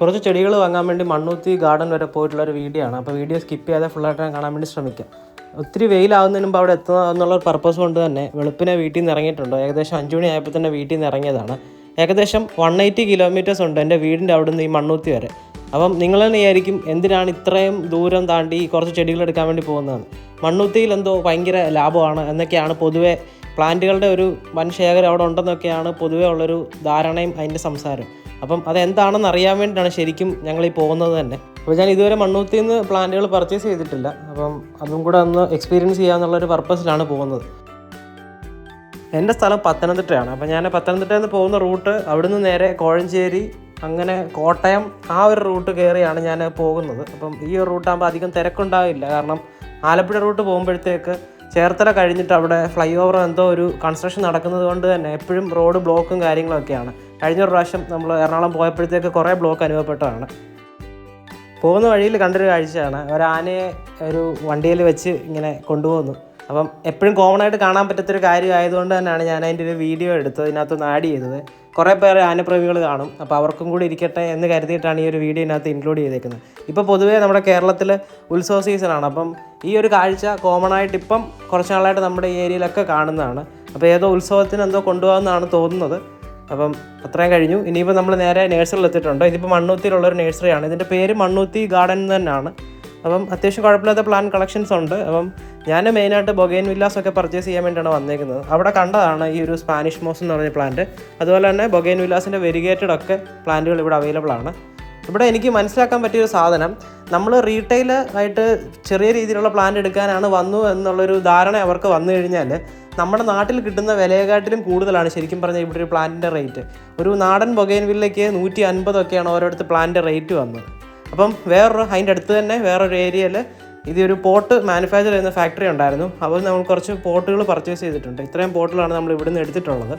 കുറച്ച് ചെടികൾ വാങ്ങാൻ വേണ്ടി മണ്ണൂത്തി ഗാർഡൻ വരെ പോയിട്ടുള്ളൊരു വീഡിയോ ആണ്. അപ്പോൾ വീഡിയോ സ്കിപ്പ് ചെയ്യാതെ ഫുള്ളായിട്ട് ഞാൻ കാണാൻ വേണ്ടി ശ്രമിക്കാം. ഒത്തിരി വെയിലാവുന്നതിന് മുമ്പ് അവിടെ എത്തുക എന്നുള്ള പർപ്പസ് കൊണ്ട് തന്നെ വെളുപ്പിനെ വീട്ടിൽ നിന്ന് ഇറങ്ങിയിട്ടുണ്ട്. ഏകദേശം 5 മണി ആയപ്പോൾ തന്നെ വീട്ടിൽ നിന്ന് ഇറങ്ങിയതാണ്. ഏകദേശം 180 കിലോമീറ്റേഴ്സ് ഉണ്ട് എൻ്റെ വീടിൻ്റെ അവിടെ നിന്ന് ഈ മണ്ണൂത്തി വരെ. അപ്പം നിങ്ങൾ തന്നെ വിചാരിക്കും എന്തിനാണ് ഇത്രയും ദൂരം താണ്ടി കുറച്ച് ചെടികൾ എടുക്കാൻ വേണ്ടി പോകുന്നതെന്ന്. മണ്ണൂത്തിയിൽ എന്തോ ഭയങ്കര ലാഭമാണ് എന്നൊക്കെയാണ് പൊതുവേ, പ്ലാന്റുകളുടെ ഒരു വൻ ശേഖരം അവിടെ ഉണ്ടെന്നൊക്കെയാണ് പൊതുവേ ഉള്ളൊരു ധാരണയും അതിൻ്റെ സംസാരം. അപ്പം അതെന്താണെന്ന് അറിയാൻ വേണ്ടിയിട്ടാണ് ശരിക്കും ഞങ്ങളീ പോകുന്നത് തന്നെ. അപ്പോൾ ഞാൻ ഇതുവരെ മണ്ണൂത്തിയിൽ നിന്ന് പ്ലാന്റുകൾ പർച്ചേസ് ചെയ്തിട്ടില്ല. അപ്പം അതും കൂടെ ഒന്ന് എക്സ്പീരിയൻസ് ചെയ്യാമെന്നുള്ളൊരു പർപ്പസിലാണ് പോകുന്നത്. എൻ്റെ സ്ഥലം പത്തനംതിട്ടയാണ്. അപ്പോൾ ഞാൻ പത്തനംതിട്ടയിൽ നിന്ന് പോകുന്ന റൂട്ട് അവിടുന്ന് നേരെ കോഴഞ്ചേരി, അങ്ങനെ കോട്ടയം, ആ ഒരു റൂട്ട് കയറിയാണ് ഞാൻ പോകുന്നത്. അപ്പം ഈ ഒരു റൂട്ടാകുമ്പോൾ അധികം തിരക്കുണ്ടാവില്ല. കാരണം ആലപ്പുഴ റൂട്ട് പോകുമ്പോഴത്തേക്ക് ചേർത്തല കഴിഞ്ഞിട്ട് അവിടെ ഫ്ലൈ ഓവർ എന്തോ ഒരു കൺസ്ട്രക്ഷൻ നടക്കുന്നത് കൊണ്ട് തന്നെ എപ്പോഴും റോഡ് ബ്ലോക്കും കാര്യങ്ങളൊക്കെയാണ്. കഴിഞ്ഞ പ്രാവശ്യം നമ്മൾ എറണാകുളം പോയപ്പോഴത്തേക്ക് കുറേ ബ്ലോക്ക് അനുഭവപ്പെട്ടതാണ്. പോകുന്ന വഴിയിൽ കണ്ടൊരു കാഴ്ചയാണ്, ഒരാനയെ ഒരു വണ്ടിയിൽ വെച്ച് ഇങ്ങനെ കൊണ്ടുപോകുന്നു. അപ്പം എപ്പോഴും കോമൺ ആയിട്ട് കാണാൻ പറ്റാത്തൊരു കാര്യം ആയതുകൊണ്ട് തന്നെയാണ് ഞാൻ അതിൻ്റെ ഒരു വീഡിയോ എടുത്തത്, ഇതിനകത്തൊന്ന് ആഡ് ചെയ്തത്. കുറേ പേര് ആനപ്രേമികൾ കാണും, അപ്പോൾ അവർക്കും കൂടി ഇരിക്കട്ടെ എന്ന് കരുതിയിട്ടാണ് ഈ ഒരു വീഡിയോ ഇതിനകത്ത് ഇൻക്ലൂഡ് ചെയ്തേക്കുന്നത്. ഇപ്പോൾ പൊതുവേ നമ്മുടെ കേരളത്തിൽ ഉത്സവ സീസണാണ്. അപ്പം ഈ ഒരു കാഴ്ച കോമൺ ആയിട്ട് ഇപ്പം കുറച്ച് നാളായിട്ട് നമ്മുടെ ഈ ഏരിയയിലൊക്കെ കാണുന്നതാണ്. അപ്പോൾ ഏതോ ഉത്സവത്തിന് എന്തോ കൊണ്ടുപോകുന്നതാണ് തോന്നുന്നത്. അപ്പം അത്രയും കഴിഞ്ഞു. ഇനിയിപ്പോൾ നമ്മൾ നേരെ നേഴ്സറിയിൽ എത്തിയിട്ടുണ്ട്. ഇതിപ്പോൾ മണ്ണൂത്തിയിലുള്ളൊരു നേഴ്സറിയാണ്. ഇതിൻ്റെ പേര് മണ്ണൂത്തി ഗാർഡൻ തന്നെയാണ്. അപ്പം അത്യാവശ്യം കുഴപ്പമില്ലാത്ത പ്ലാന്റ് കളക്ഷൻസ് ഉണ്ട്. അപ്പം ഞാൻ മെയിനായിട്ട് ബൊഗൈൻ വില്ലാസൊക്കെ പർച്ചേസ് ചെയ്യാൻ വേണ്ടിയാണ് വന്നേക്കുന്നത്. അവിടെ കണ്ടതാണ് ഈ ഒരു സ്പാനിഷ് മോസ് എന്ന് പറഞ്ഞ പ്ലാന്റ്. അതുപോലെ തന്നെ ബൊഗൈൻ വില്ലാസിൻ്റെ വെരിഗേറ്റഡ് ഒക്കെ പ്ലാന്റുകൾ ഇവിടെ അവൈലബിൾ ആണ്. ഇവിടെ എനിക്ക് മനസ്സിലാക്കാൻ പറ്റിയൊരു സാധനം, നമ്മൾ റീറ്റെയിൽ ആയിട്ട് ചെറിയ രീതിയിലുള്ള പ്ലാന്റ് എടുക്കാനാണ് വന്നു എന്നുള്ളൊരു ധാരണ അവർക്ക് വന്നു കഴിഞ്ഞാൽ നമ്മുടെ നാട്ടിൽ കിട്ടുന്ന വിലയെക്കാട്ടിലും കൂടുതലാണ് ശരിക്കും പറഞ്ഞാൽ ഇവിടെ ഒരു പ്ലാന്റിൻ്റെ റേറ്റ്. ഒരു നാടൻ ബൊഗൈൻ വില്ലയ്ക്ക് 150 ഒക്കെയാണ് ഓരോരുത്തർ പ്ലാന്റിൻ്റെ റേറ്റ് വന്നത്. അപ്പം അതിൻ്റെ അടുത്ത് തന്നെ വേറൊരു ഏരിയയിൽ ഇതൊരു പോട്ട് മാനുഫാക്ചർ ചെയ്യുന്ന ഫാക്ടറി ഉണ്ടായിരുന്നു. അപ്പോൾ നമ്മൾ കുറച്ച് പോട്ടുകൾ പർച്ചേസ് ചെയ്തിട്ടുണ്ട്. ഇത്രയും പോട്ടുകളാണ് നമ്മൾ ഇവിടുന്ന് എടുത്തിട്ടുള്ളത്.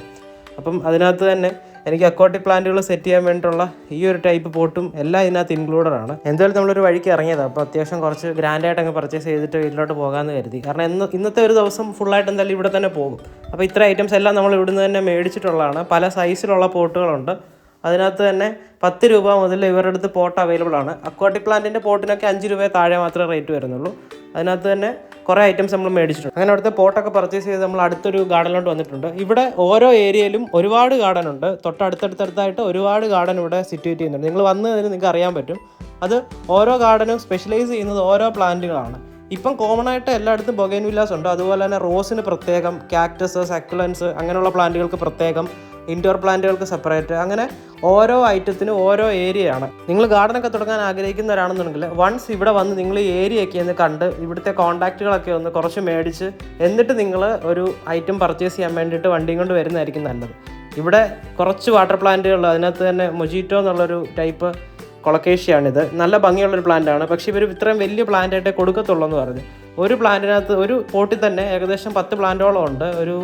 അപ്പം അതിനകത്ത് തന്നെ എനിക്ക് അക്വാട്ടിക് പ്ലാന്റുകൾ സെറ്റ് ചെയ്യാൻ വേണ്ടിയിട്ടുള്ള ഈ ഒരു ടൈപ്പ് പോട്ടും എല്ലാം ഇതിനകത്ത് ഇൻക്ലൂഡഡ് ആണ്. എന്തായാലും നമ്മളൊരു വഴിക്ക് ഇറങ്ങിയതാണ്. അപ്പോൾ അത്യാവശ്യം കുറച്ച് ഗ്രാൻഡായിട്ട് അങ്ങ് പർച്ചേസ് ചെയ്തിട്ട് വീട്ടിലോട്ട് പോകാമെന്ന് കരുതി. കാരണം ഇന്നത്തെ ഒരു ദിവസം ഫുള്ളായിട്ട് എന്തായാലും ഇവിടെ തന്നെ പോകും. അപ്പോൾ ഇത്ര ഐറ്റംസ് എല്ലാം നമ്മൾ ഇവിടുന്ന് തന്നെ മേടിച്ചിട്ടുള്ളതാണ്. പല സൈസിലുള്ള പോട്ടുകളുണ്ട്. അതിനകത്ത് തന്നെ 10 രൂപ മുതൽ ഇവരുടെ അടുത്ത് പോട്ട് അവൈലബിൾ ആണ്. അക്വാട്ടിക് പ്ലാന്റിൻ്റെ പോട്ടിനൊക്കെ 5 രൂപ താഴെ മാത്രമേ റേറ്റ് വരുന്നുള്ളൂ. അതിനകത്ത് തന്നെ കുറേ ഐറ്റംസ് നമ്മൾ മേടിച്ചിട്ടുണ്ട്. അങ്ങനെ അവിടുത്തെ പോട്ടൊക്കെ പർച്ചേസ് ചെയ്ത് നമ്മൾ അടുത്തൊരു ഗാർഡനിലോട്ട് വന്നിട്ടുണ്ട്. ഇവിടെ ഓരോ ഏരിയയിലും ഒരുപാട് ഗാർഡൻ ഉണ്ട്. തൊട്ടടുത്തടുത്തായിട്ട് ഒരുപാട് ഗാർഡൻ ഇവിടെ സിറ്റുവേറ്റ് ചെയ്യുന്നുണ്ട്. നിങ്ങൾ വന്ന് നിങ്ങൾക്ക് അറിയാൻ പറ്റും. അത് ഓരോ ഗാർഡനും സ്പെഷ്യലൈസ് ചെയ്യുന്നത് ഓരോ പ്ലാന്റുകളാണ്. ഇപ്പം കോമൺ ആയിട്ട് എല്ലായിടത്തും ബൊഗൈൻ വില്ലാസ് ഉണ്ട്. അതുപോലെ തന്നെ റോസിന് പ്രത്യേകം, കാക്ടസ്, സക്കുലൻസ് അങ്ങനെയുള്ള പ്ലാന്റുകൾക്ക് പ്രത്യേകം, ഇൻഡോർ പ്ലാന്റുകൾക്ക് സെപ്പറേറ്റ്, അങ്ങനെ ഓരോ ഐറ്റത്തിനും ഓരോ ഏരിയയാണ്. നിങ്ങൾ ഗാർഡനൊക്കെ തുടങ്ങാൻ ആഗ്രഹിക്കുന്നവരാണെന്നുണ്ടെങ്കിൽ വൺസ് ഇവിടെ വന്ന് നിങ്ങൾ ഈ ഏരിയയൊക്കെ ഒന്ന് കണ്ട് ഇവിടുത്തെ കോൺടാക്റ്റുകളൊക്കെ ഒന്ന് കുറച്ച് മേടിച്ച് എന്നിട്ട് നിങ്ങൾ ഒരു ഐറ്റം പർച്ചേസ് ചെയ്യാൻ വേണ്ടിയിട്ട് വണ്ടിയും കൊണ്ട് വരുന്നതായിരിക്കും നല്ലത്. ഇവിടെ കുറച്ച് വാട്ടർ പ്ലാന്റുകൾ, അതിനകത്ത് തന്നെ മൊജീറ്റോ എന്നുള്ളൊരു ടൈപ്പ് കൊളക്കേഷ്യയാണിത്. നല്ല ഭംഗിയുള്ളൊരു പ്ലാന്റാണ്. പക്ഷേ ഇവർ ഇത്രയും വലിയ പ്ലാന്റായിട്ടേ കൊടുക്കത്തുള്ളൂ എന്ന് പറഞ്ഞു. ഒരു പ്ലാന്റിനകത്ത് ഒരു പോട്ടിൽ തന്നെ ഏകദേശം 10 പ്ലാന്റോളം ഉണ്ട്. ഒരു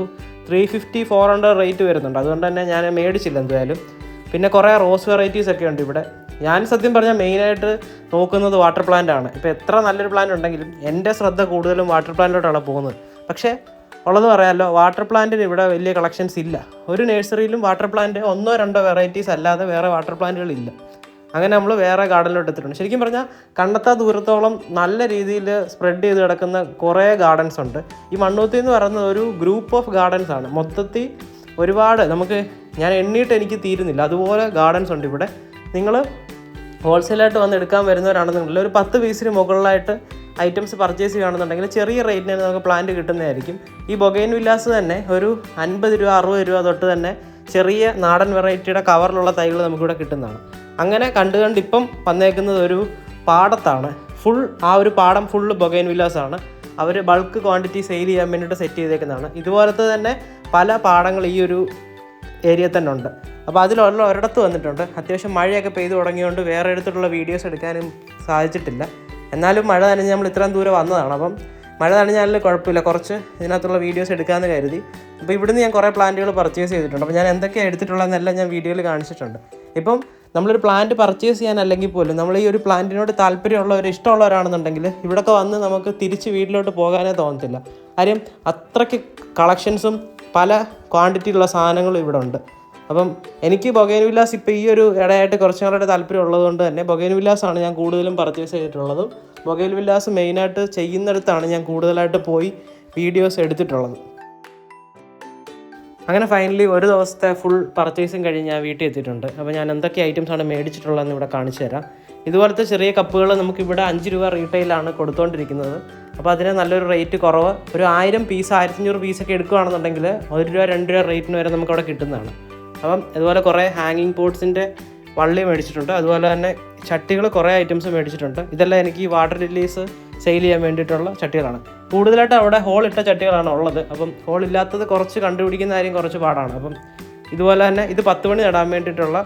350-400 റേറ്റ് വരുന്നുണ്ട്. അതുകൊണ്ട് തന്നെ ഞാൻ മേടിച്ചില്ല എന്തായാലും. പിന്നെ കുറേ റോസ് വെറൈറ്റീസ് ഒക്കെ ഉണ്ട് ഇവിടെ. ഞാൻ സത്യം പറഞ്ഞാൽ മെയിനായിട്ട് നോക്കുന്നത് വാട്ടർ പ്ലാന്റ് ആണ്. ഇപ്പോൾ എത്ര നല്ലൊരു പ്ലാന്റ് ഉണ്ടെങ്കിലും എൻ്റെ ശ്രദ്ധ കൂടുതലും വാട്ടർ പ്ലാന്റിലോട്ടാണ് പോകുന്നത്. പക്ഷേ ഉള്ളത് പറയാമല്ലോ, വാട്ടർ പ്ലാന്റിന് ഇവിടെ വലിയ കളക്ഷൻസ് ഇല്ല. ഒരു നഴ്സറിയിലും വാട്ടർ പ്ലാന്റ് 1-2 വെറൈറ്റീസ് അല്ലാതെ വേറെ വാട്ടർ പ്ലാന്റുകളില്ല. അങ്ങനെ നമ്മൾ വേറെ ഗാർഡനിലോട്ട് എത്തിയിട്ടുണ്ട്. ശരിക്കും പറഞ്ഞാൽ കണ്ടെത്താ ദൂരത്തോളം നല്ല രീതിയിൽ സ്പ്രെഡ് ചെയ്ത് കിടക്കുന്ന കുറേ ഗാർഡൻസ് ഉണ്ട്. ഈ മണ്ണൂത്തി എന്ന് പറയുന്നത് ഒരു ഗ്രൂപ്പ് ഓഫ് ഗാർഡൻസ് ആണ്. മൊത്തത്തിൽ ഒരുപാട്, ഞാൻ എണ്ണിയിട്ട് എനിക്ക് തീരുന്നില്ല, അതുപോലെ ഗാർഡൻസ് ഉണ്ട് ഇവിടെ. നിങ്ങൾ ഹോൾസെയിലായിട്ട് വന്ന് എടുക്കാൻ വരുന്നവരാണെന്നുണ്ടെങ്കിൽ ഒരു 10 പീസിന് മുകളിലായിട്ട് ഐറ്റംസ് പർച്ചേസ് ചെയ്യുകയാണെന്നുണ്ടെങ്കിൽ ചെറിയ റേറ്റിന് നമുക്ക് പ്ലാന്റ് കിട്ടുന്നതായിരിക്കും. ഈ ബൊഗൈൻ വില്ലാസ് തന്നെ ഒരു 50 രൂപ 60 രൂപ തൊട്ട് തന്നെ ചെറിയ നാടൻ വെറൈറ്റിയുടെ കവറിലുള്ള തൈകൾ നമുക്കിവിടെ കിട്ടുന്നതാണ്. അങ്ങനെ കണ്ട് ഇപ്പം വന്നേക്കുന്നത് ഒരു പാടത്താണ്. ആ ഒരു പാടം ഫുള്ള് ബൊഗൈൻ വില്ലാസാണ്. അവർ ബൾക്ക് ക്വാണ്ടിറ്റി സെയിൽ ചെയ്യാൻ വേണ്ടിയിട്ട് സെറ്റ് ചെയ്തേക്കുന്നതാണ്. ഇതുപോലത്തെ തന്നെ പല പാടങ്ങൾ ഈ ഒരു ഏരിയ തന്നെ ഉണ്ട്. അപ്പോൾ അതിലുള്ള ഒരിടത്ത് വന്നിട്ടുണ്ട്. അത്യാവശ്യം മഴയൊക്കെ പെയ്തു തുടങ്ങിയതുകൊണ്ട് വേറെ അടുത്തുള്ള വീഡിയോസ് എടുക്കാനും സാധിച്ചിട്ടില്ല. എന്നാലും മഴ നനഞ്ഞ് നമ്മൾ ഇത്രയും ദൂരം വന്നതാണ്. അപ്പം മഴ നനഞ്ഞാലും കുഴപ്പമില്ല, കുറച്ച് ഇതിനകത്തുള്ള വീഡിയോസ് എടുക്കാമെന്ന് കരുതി. അപ്പോൾ ഇവിടുന്ന് ഞാൻ കുറേ പ്ലാന്റുകൾ പർച്ചേസ് ചെയ്തിട്ടുണ്ട്. അപ്പോൾ ഞാൻ എന്തൊക്കെയാണ് എടുത്തിട്ടുള്ളതെന്നെല്ലാം ഞാൻ വീഡിയോയിൽ കാണിച്ചിട്ടുണ്ട്. ഇപ്പം നമ്മളൊരു പ്ലാന്റ് പർച്ചേസ് ചെയ്യാനല്ലെങ്കിൽ പോലും നമ്മൾ ഈ ഒരു പ്ലാന്റിനോട് താല്പര്യമുള്ളവർ, ഇഷ്ടമുള്ളവരാണെന്നുണ്ടെങ്കിൽ ഇവിടെയൊക്കെ വന്ന് നമുക്ക് തിരിച്ച് വീട്ടിലോട്ട് പോകാനേ തോന്നത്തില്ല. കാര്യം അത്രയ്ക്ക് കളക്ഷൻസും പല ക്വാണ്ടിറ്റിയുള്ള സാധനങ്ങളും ഇവിടെ ഉണ്ട്. അപ്പം എനിക്ക് ബൊഗൈൻവില്ലാസ് ഇപ്പോൾ ഈ ഒരു ഇടയായിട്ട് കുറച്ചും കൂടെ താല്പര്യം ഉള്ളതുകൊണ്ട് തന്നെ ബൊഗൈൻവില്ലാസാണ് ഞാൻ കൂടുതലും പർച്ചേസ് ചെയ്തിട്ടുള്ളതും. ബൊഗൈൻവില്ലാസ് മെയിനായിട്ട് ചെയ്യുന്നിടത്താണ് ഞാൻ കൂടുതലായിട്ട് പോയി വീഡിയോസ് എടുത്തിട്ടുള്ളത്. അങ്ങനെ ഫൈനലി ഒരു ദിവസത്തെ ഫുൾ പർച്ചേസിങ് കഴിഞ്ഞ് ഞാൻ വീട്ടിൽ എത്തിയിട്ടുണ്ട്. അപ്പോൾ ഞാൻ എന്തൊക്കെ ഐറ്റംസാണ് മേടിച്ചിട്ടുള്ളതെന്ന് ഇവിടെ കാണിച്ചു തരാം. ഇതുപോലത്തെ ചെറിയ കപ്പുകൾ നമുക്കിവിടെ 5 രൂപ റീറ്റെയിലാണ് കൊടുത്തുകൊണ്ടിരിക്കുന്നത്. അപ്പോൾ അതിന് നല്ലൊരു റേറ്റ് കുറവ്. ഒരു 1000 പീസ് 1500 പീസൊക്കെ എടുക്കുകയാണെന്നുണ്ടെങ്കിൽ 1 രൂപ 2 രൂപ റേറ്റിന് വരെ നമുക്കവിടെ കിട്ടുന്നതാണ്. അപ്പം ഇതുപോലെ കുറേ ഹാങ്ങിങ് പോട്ട്സിൻ്റെ വള്ളി മേടിച്ചിട്ടുണ്ട്. അതുപോലെ തന്നെ ചട്ടികൾ കുറേ ഐറ്റംസ് മേടിച്ചിട്ടുണ്ട്. ഇതെല്ലാം എനിക്ക് ഈ വാട്ടർ ലില്ലീസ് സെയിൽ ചെയ്യാൻ വേണ്ടിയിട്ടുള്ള ചട്ടികളാണ്. കൂടുതലായിട്ട് അവിടെ ഹോളിട്ട ചട്ടികളാണ് ഉള്ളത്. അപ്പം ഹോളില്ലാത്തത് കുറച്ച് കണ്ടുപിടിക്കുന്ന കാര്യം കുറച്ച് പാടാണ്. അപ്പം ഇതുപോലെ തന്നെ ഇത് 10 മണി നടാൻ വേണ്ടിയിട്ടുള്ള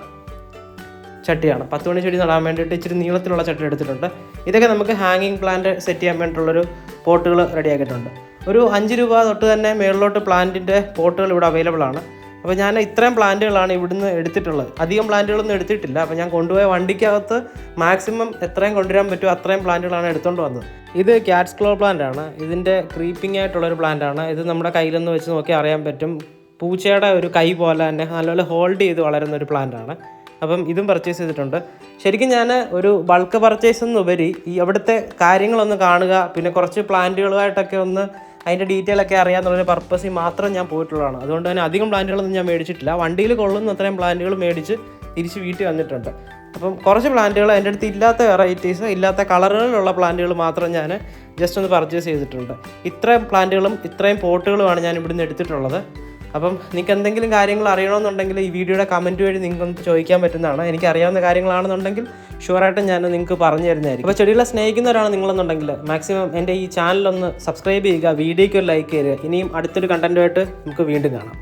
ചട്ടിയാണ്. 10 മണി ചെടി നടാൻ വേണ്ടിയിട്ട് ഇച്ചിരി നീളത്തിലുള്ള ചട്ടി എടുത്തിട്ടുണ്ട്. ഇതൊക്കെ നമുക്ക് ഹാങ്ങിങ് പ്ലാന്റ് സെറ്റ് ചെയ്യാൻ വേണ്ടിയിട്ടുള്ളൊരു പോട്ടുകൾ റെഡിയാക്കിയിട്ടുണ്ട്. ഒരു 5 രൂപ തൊട്ട് തന്നെ മേളിലോട്ട് പ്ലാന്റിൻ്റെ പോട്ടുകൾ ഇവിടെ അവൈലബിൾ ആണ്. അപ്പോൾ ഞാൻ ഇത്രയും പ്ലാന്റുകളാണ് ഇവിടുന്ന് എടുത്തിട്ടുള്ളത്. അധികം പ്ലാന്റുകളൊന്നും എടുത്തിട്ടില്ല. അപ്പോൾ ഞാൻ കൊണ്ടുപോയ വണ്ടിക്കകത്ത് മാക്സിമം എത്രയും കൊണ്ടുവരാൻ പറ്റുമോ അത്രയും പ്ലാന്റുകളാണ് എടുത്തുകൊണ്ട് വന്നത്. ഇത് ക്യാറ്റ്സ് ക്ലോ പ്ലാന്റ് ആണ്. ഇതിൻ്റെ ക്രീപ്പിംഗ് ആയിട്ടുള്ളൊരു പ്ലാന്റ് ആണ്. ഇത് നമ്മുടെ കയ്യിലൊന്ന് വെച്ച് നോക്കി അറിയാൻ പറ്റും. പൂച്ചയുടെ ഒരു കൈ പോലെ തന്നെ നല്ലപോലെ ഹോൾഡ് ചെയ്ത് വളരുന്ന ഒരു പ്ലാന്റ് ആണ്. അപ്പം ഇതും പർച്ചേസ് ചെയ്തിട്ടുണ്ട്. ശരിക്കും ഞാൻ ഒരു ബൾക്ക് പർച്ചേസ് എന്നുപരി ഈ അവിടുത്തെ കാര്യങ്ങളൊന്ന് കാണുക, പിന്നെ കുറച്ച് പ്ലാന്റുകളുമായിട്ടൊക്കെ ഒന്ന് അതിൻ്റെ ഡീറ്റെയിൽ ഒക്കെ അറിയാമെന്നുള്ളൊരു പർപ്പസിൽ മാത്രം ഞാൻ പോയിട്ടുള്ളതാണ്. അതുകൊണ്ട് തന്നെ അധികം പ്ലാന്റുകളൊന്നും ഞാൻ മേടിച്ചിട്ടില്ല. വണ്ടിയിൽ കൊള്ളുന്ന അത്രയും പ്ലാന്റുകൾ മേടിച്ച് തിരിച്ച് വീട്ടിൽ വന്നിട്ടുണ്ട്. അപ്പം കുറച്ച് പ്ലാന്റുകൾ എൻ്റെ അടുത്ത് ഇല്ലാത്ത വെറൈറ്റീസ്, ഇല്ലാത്ത കളറുകളിലുള്ള പ്ലാന്റുകൾ മാത്രം ഞാൻ ജസ്റ്റ് ഒന്ന് പർച്ചേസ് ചെയ്തിട്ടുണ്ട്. ഇത്രയും പ്ലാന്റുകളും ഇത്രയും പോട്ടുകളുമാണ് ഞാൻ ഇവിടുന്ന് എടുത്തിട്ടുള്ളത്. അപ്പം നിങ്ങൾക്ക് എന്തെങ്കിലും കാര്യങ്ങൾ അറിയണമെന്നുണ്ടെങ്കിൽ ഈ വീഡിയോയുടെ കമൻറ്റ് വഴി നിങ്ങൾക്ക് ചോദിക്കാൻ പറ്റുന്നതാണ്. എനിക്ക് അറിയാവുന്ന കാര്യങ്ങളാണെന്നുണ്ടെങ്കിൽ ഷുവറായിട്ടും ഞാൻ നിങ്ങൾക്ക് പറഞ്ഞു തരുന്നതായിരിക്കും. അപ്പോൾ ചെടികളെ സ്നേഹിക്കുന്നവരാണ് നിങ്ങളെന്നുണ്ടെങ്കിൽ മാക്സിമം എൻ്റെ ഈ ചാനലൊന്ന് സബ്സ്ക്രൈബ് ചെയ്യുക, വീഡിയോയ്ക്ക് ഒരു ലൈക്ക് ചെയ്യുക. ഇനിയും അടുത്തൊരു കണ്ടൻറ്റുമായിട്ട് നമുക്ക് വീണ്ടും കാണാം.